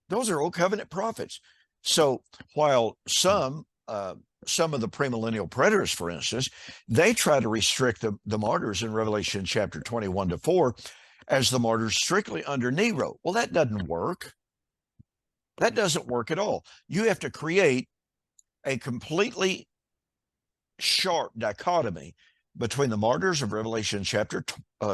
Those are Old Covenant prophets. So while some of the premillennial preterists, for instance, they try to restrict the martyrs in Revelation chapter 21-4 as the martyrs strictly under Nero. Well, that doesn't work. That doesn't work at all. You have to create a completely sharp dichotomy between the martyrs of Revelation chapter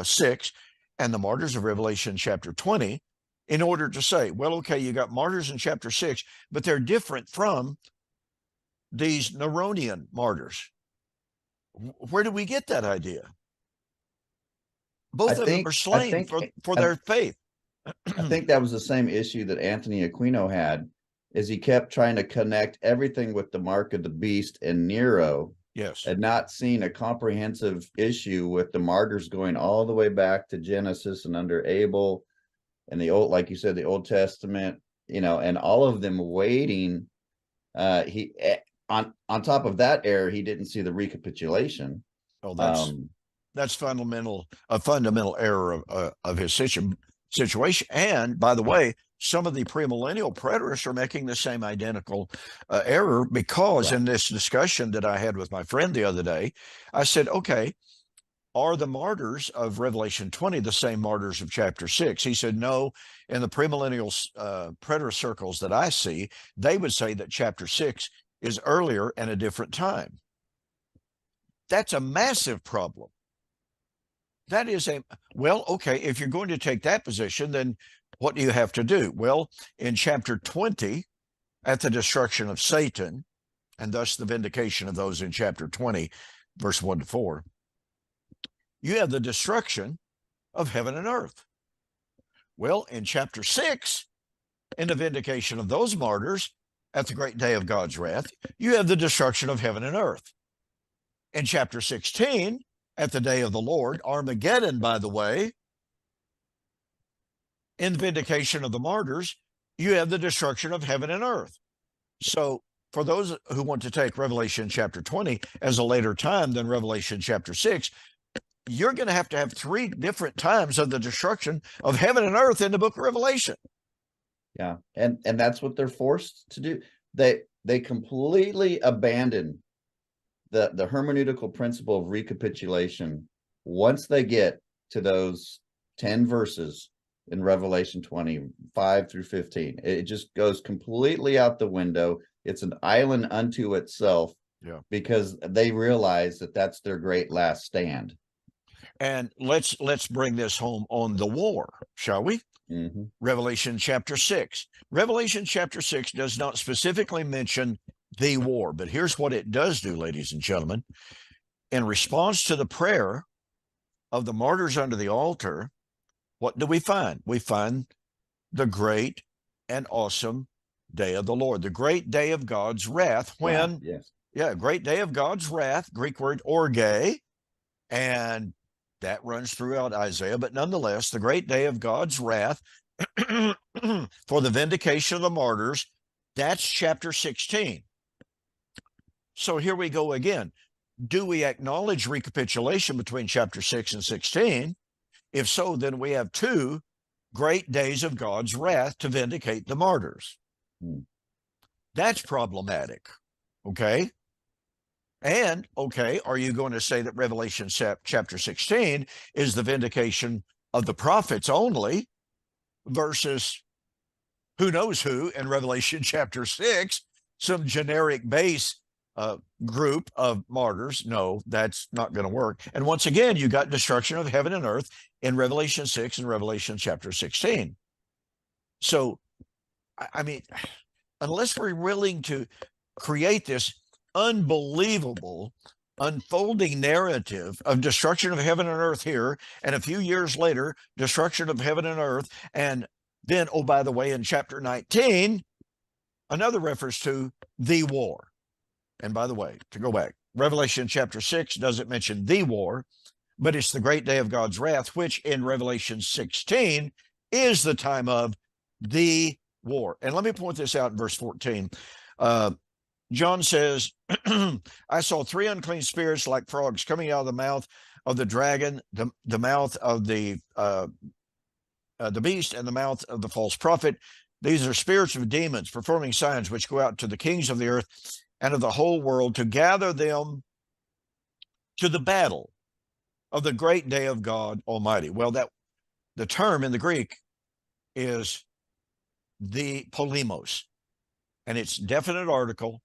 6 and the martyrs of Revelation chapter 20 in order to say, well, okay, you got martyrs in chapter 6, but they're different from these Neronian martyrs. Where do we get that idea? Both of them are slain for their faith. I think that was the same issue that Anthony Aquino had, is he kept trying to connect everything with the mark of the beast and Nero. Yes. And not seeing a comprehensive issue with the martyrs going all the way back to Genesis and under Abel and the old, like you said, the Old Testament, and all of them waiting. He on top of that error, he didn't see the recapitulation. Oh, that's a fundamental error of his situation. And by the way, some of the premillennial preterists are making the same identical error because in this discussion that I had with my friend the other day, I said, okay, are the martyrs of Revelation 20 the same martyrs of chapter 6? He said, no. In the premillennial preterist circles that I see, they would say that chapter 6 is earlier and a different time. That's a massive problem. That is okay, if you're going to take that position, then what do you have to do? Well, in chapter 20, at the destruction of Satan, and thus the vindication of those in chapter 20, verse 1-4, you have the destruction of heaven and earth. Well, in chapter 6, in the vindication of those martyrs at the great day of God's wrath, you have the destruction of heaven and earth. In chapter 16, at the day of the Lord, Armageddon, by the way, in the vindication of the martyrs, you have the destruction of heaven and earth. So for those who want to take Revelation chapter 20 as a later time than Revelation chapter 6, you're going to have 3 different times of the destruction of heaven and earth in the book of Revelation. Yeah, and that's what they're forced to do. They completely abandon the hermeneutical principle of recapitulation once they get to those 10 verses in Revelation 25-15. It just goes completely out the window. It's an island unto itself. Yeah. because they realize that that's their great last stand. And let's bring this home on the war, shall we? Mm-hmm. Revelation chapter 6. Revelation chapter 6 does not specifically mention the war, but here's what it does do, ladies and gentlemen. In response to the prayer of the martyrs under the altar, what do we find? We find the great and awesome day of the Lord, the great day of God's wrath, when, Wow, yes. yeah, great day of God's wrath, Greek word orge, and that runs throughout Isaiah, but nonetheless, the great day of God's wrath for the vindication of the martyrs, that's chapter 16. So here we go again. Do we acknowledge recapitulation between chapter 6 and 16? If so, then we have two great days of God's wrath to vindicate the martyrs. That's problematic, okay? And, okay, are you going to say that Revelation chapter 16 is the vindication of the prophets only versus who knows who in Revelation chapter 6, some generic base group of martyrs? No, that's not going to work. And once again, you got destruction of heaven and earth in Revelation 6 and Revelation chapter 16. So, I mean, unless we're willing to create this unbelievable unfolding narrative of destruction of heaven and earth here, and a few years later, destruction of heaven and earth, and then, oh, by the way, in chapter 19, another reference to the war. And by the way, to go back, Revelation chapter 6 doesn't mention the war, but it's the great day of God's wrath, which in Revelation 16 is the time of the war. And let me point this out in verse 14. John says, I saw three unclean spirits like frogs coming out of the mouth of the dragon, the mouth of the beast, and the mouth of the false prophet. These are spirits of demons performing signs which go out to the kings of the earth and of the whole world to gather them to the battle of the great day of God Almighty. Well, that the term in the Greek is the polemos, and it's definite article,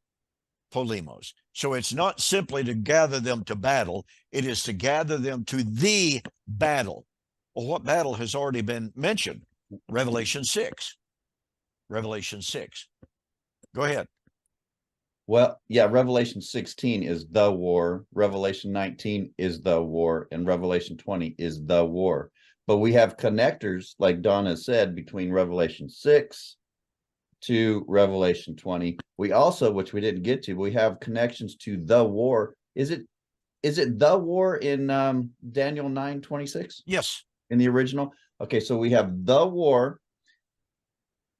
polemos. So it's not simply to gather them to battle, it is to gather them to the battle. Well, what battle has already been mentioned? Revelation 6. Revelation 6. Go ahead. Well, yeah, Revelation 16 is the war. Revelation 19 is the war. And Revelation 20 is the war. But we have connectors, like Donna said, between Revelation 6 to Revelation 20. We also, which we didn't get to, we have connections to the war. Is it the war in Daniel 9:26? Yes. In the original? Okay, so we have the war.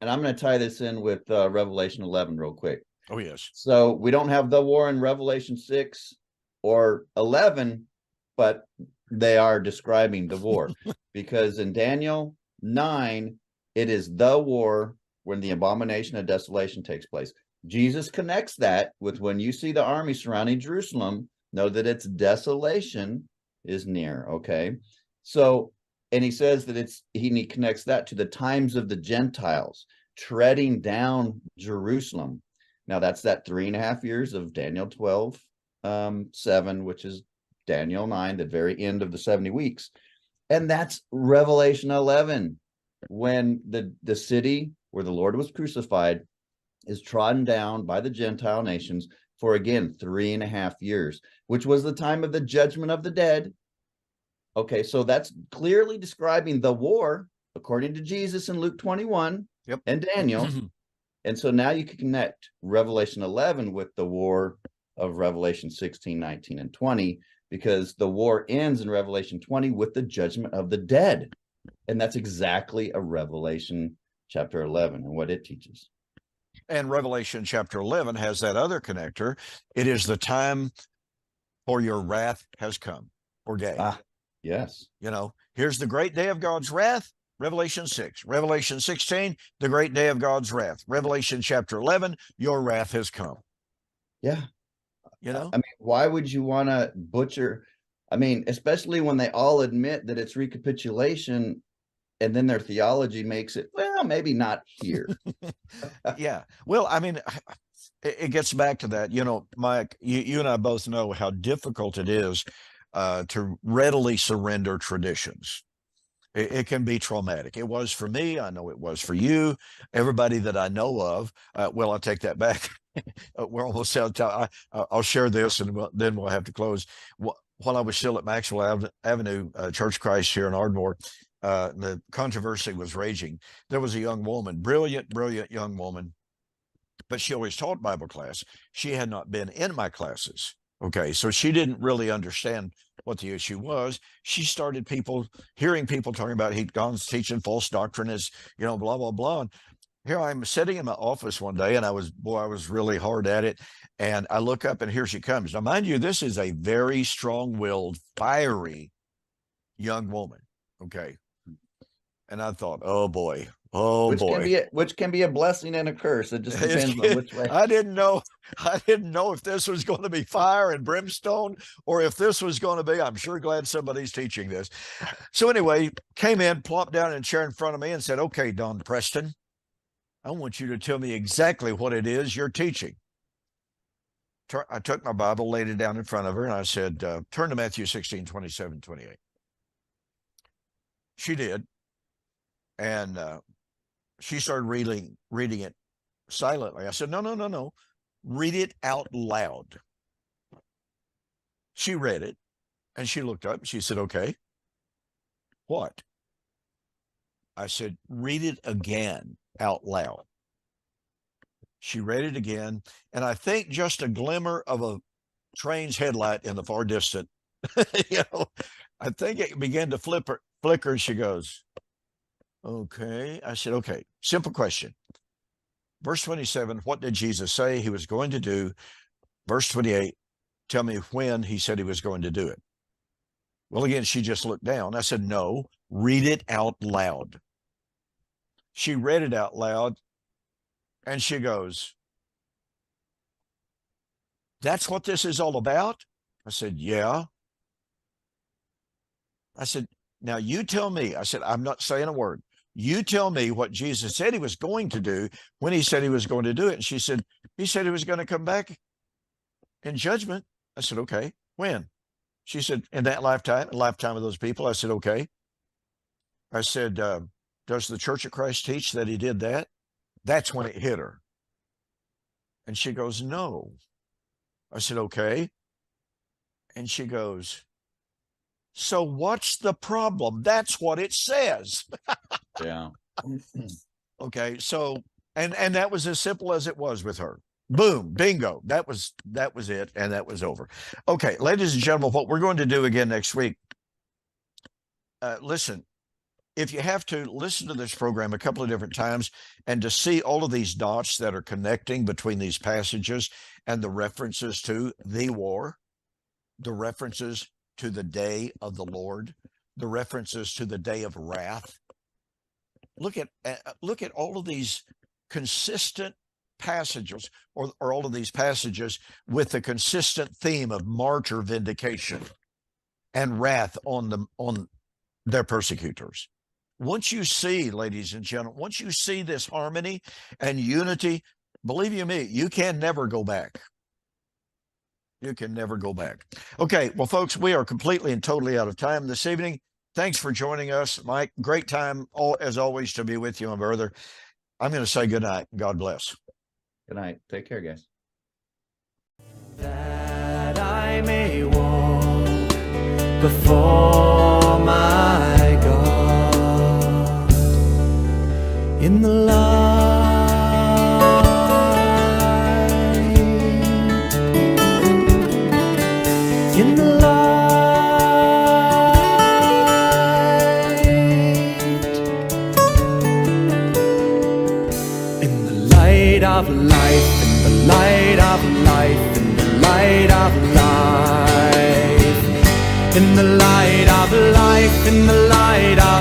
And I'm going to tie this in with Revelation 11 real quick. Oh, yes. So we don't have the war in Revelation 6 or 11, but they are describing the war. Because in Daniel 9, it is the war when the abomination of desolation takes place. Jesus connects that with when you see the army surrounding Jerusalem, know that its desolation is near, okay? So, and he says that he connects that to the times of the Gentiles treading down Jerusalem. Now that's that 3.5 years of Daniel 12:7, which is Daniel 9, the very end of the 70 weeks. And that's Revelation 11, when the city where the Lord was crucified is trodden down by the Gentile nations for, again, 3.5 years, which was the time of the judgment of the dead. Okay, so that's clearly describing the war, according to Jesus in Luke 21 and Daniel. And so now you can connect Revelation 11 with the war of Revelation 16, 19, and 20, because the war ends in Revelation 20 with the judgment of the dead. And that's exactly a Revelation chapter 11 and what it teaches. And Revelation chapter 11 has that other connector. It is the time for your wrath has come, or day. Yes. You know, here's the great day of God's wrath, Revelation 6. Revelation 16, the great day of God's wrath. Revelation chapter 11, your wrath has come. Yeah. You know? I mean, why would you want to butcher? I mean, especially when they all admit that it's recapitulation, and then their theology makes it, well, maybe not here. Yeah. Well, I mean, it gets back to that. You know, Mike, you and I both know how difficult it is to readily surrender traditions. It can be traumatic. It was for me. I know it was for you. Everybody that I know of. Well, I'll take that back. We're almost out of time. I'll share this, and then we'll have to close. While I was still at Maxwell Avenue Church of Christ here in Ardmore, the controversy was raging. There was a young woman, brilliant young woman, but she always taught Bible class. She had not been in my classes. Okay, so she didn't really understand what the issue was. She started hearing people talking about God's teaching false doctrine is, you know, blah, blah, blah. And here I'm sitting in my office one day, and I was really hard at it. And I look up, and here she comes. Now, mind you, this is a very strong-willed, fiery young woman. Okay. And I thought, oh boy. Which can be a blessing and a curse. It just depends on which way. I didn't know if this was going to be fire and brimstone, or if this was going to be, I'm sure glad somebody's teaching this. So anyway, came in, plopped down in a chair in front of me and said, okay, Don Preston, I want you to tell me exactly what it is you're teaching. I took my Bible, laid it down in front of her, and I said, turn to Matthew 16, 27, 28. She did. And she started reading it silently. I said, no. Read it out loud. She read it, and she looked up, and she said, okay. What? I said, read it again out loud. She read it again, and I think just a glimmer of a train's headlight in the far distant, you know, I think it began to flicker, and she goes, okay. I said, okay, simple question. Verse 27, what did Jesus say he was going to do? Verse 28, tell me when he said he was going to do it. Well, again, she just looked down. I said, no, read it out loud. She read it out loud, and she goes, that's what this is all about? I said, yeah. I said, now you tell me. I said, I'm not saying a word. You tell me what Jesus said he was going to do when he said he was going to do it. And she said, he said he was going to come back in judgment. I said, okay, when? She said, in that lifetime of those people. I said, okay. I said, does the Church of Christ teach that he did that? That's when it hit her. And she goes, no. I said, okay. And she goes, so what's the problem? That's what it says. Yeah. Okay. So, and that was as simple as it was with her. Boom, bingo. That was it. And that was over. Okay. Ladies and gentlemen, what we're going to do again next week, listen, if you have to listen to this program a couple of different times and to see all of these dots that are connecting between these passages and the references to the war, the references to the day of the Lord, the references to the day of wrath. Look at all of these consistent passages, or all of these passages with the consistent theme of martyr vindication and wrath on their persecutors. Once you see, ladies and gentlemen, once you see this harmony and unity, believe you me, you can never go back. You can never go back. Okay, well, folks, we are completely and totally out of time this evening. Thanks for joining us, Mike. Great time, as always, to be with you, my brother. I'm going to say good night. God bless. Good night. Take care, guys. That I may walk before my God in the light, in the light, in the light of life, in the light of life, in the light of life, in the light of life, in the light of